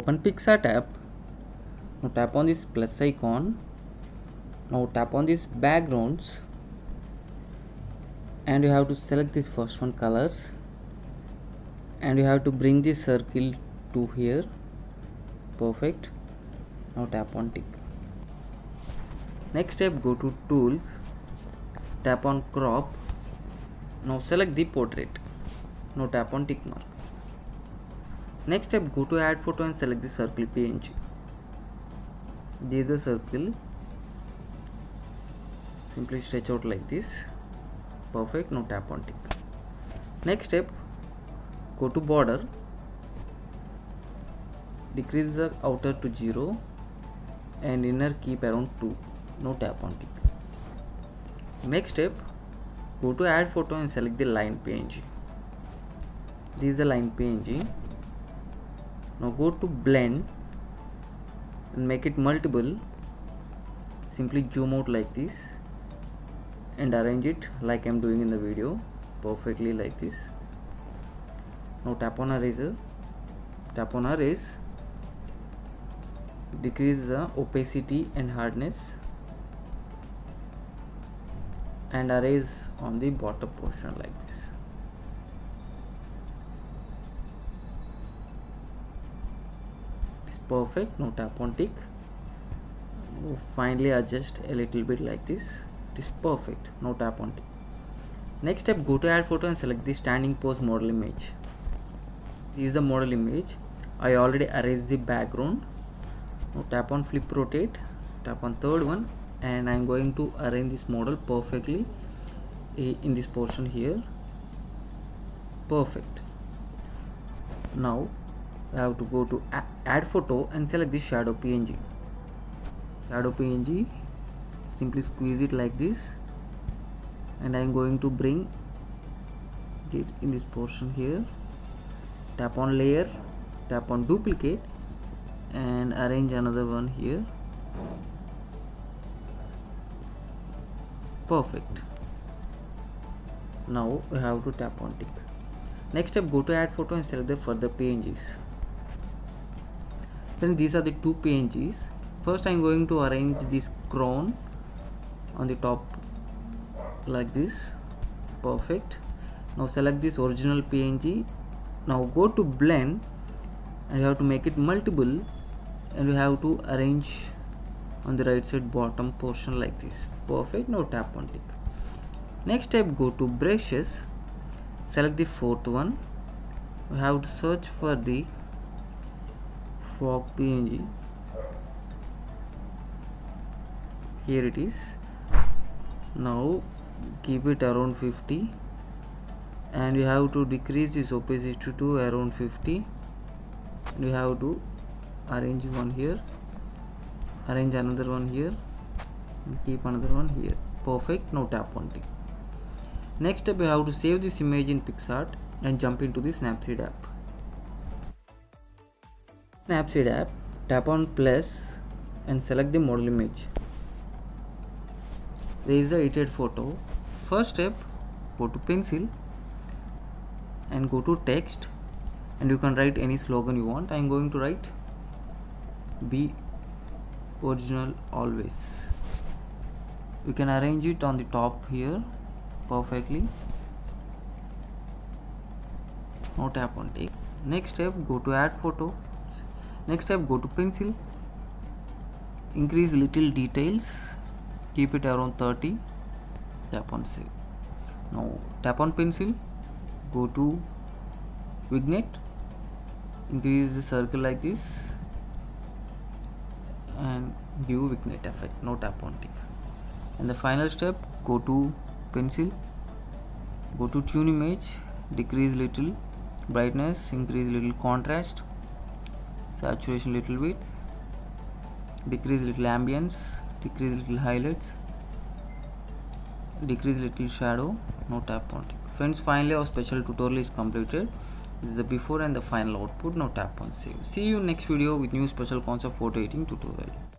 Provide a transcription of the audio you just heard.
open PicsArt app. Now tap on this plus icon. Now tap on these backgrounds and you have to select this first one, colors, and you have to bring this circle to here. Perfect. Now tap on tick. Next step, go to tools, tap on crop. Now select the portrait. Now tap on tick mark. Next step, go to add photo and select the circle PNG. This is the circle. Simply stretch out like this. Perfect. Now tap on tick. Next step, go to border, decrease the outer to 0 and inner keep around 2. Now tap on tick. Next step, go to add photo and select the line PNG. This is the line PNG. Now go to blend and make it multiple. Simply zoom out like this and arrange it like I am doing in the video, perfectly like this. Now tap on eraser, tap on erase, decrease the opacity and hardness and erase on the bottom portion like this. It's perfect. Now tap on tick. Finally adjust a little bit like this. It is perfect. Now tap on tick. Next step, go to add photo and select the standing pose model image. This is the model image. I already erased the background. Now tap on flip rotate, tap on third one, and I am going to arrange this model perfectly in this portion here. Perfect. Now I have to go to add photo and select the shadow PNG. Shadow PNG, simply squeeze it like this, and I am going to bring it in this portion here. Tap on layer, tap on duplicate and arrange another one here. Perfect. Now we have to tap on tick. Next step, go to add photo and select the further PNGs. Then these are the two PNGs. First I am going to arrange this crown on the top like this. Perfect. Now select this original PNG. Now go to blend and you have to make it multiple and you have to arrange on the right side bottom portion like this. Perfect. Now tap on tick. Next step, go to brushes, select the fourth one. We have to search for the fog PNG. Here it is. Now keep it around 50 and you have to decrease this opacity to around 50. You have to arrange one here, arrange another one here, and keep another one here. Perfect. Now tap on tick. Next step, you have to save this image in PicsArt and jump into the Snapseed app. Snapseed app, tap on plus and select the model image. There is the edited photo. First step, go to pencil and go to text and you can write any slogan you want. I am going to write be original always. You can arrange it on the top here perfectly. Now tap on tick. Next step, go to add photo. Next step, go to pencil, increase little details, keep it around 30, tap on save. Now tap on pencil, go to vignette, increase the circle like this and give vignette effect. Now tap on tick. And the final step, go to pencil, go to tune image, decrease little brightness, increase little contrast, saturation little bit, decrease little ambience, decrease little highlights, decrease little shadow. Now tap on tick. Friends, finally our special tutorial is completed. This is the before and the final output. Now tap on save. See you next video with new special concept photo editing tutorial.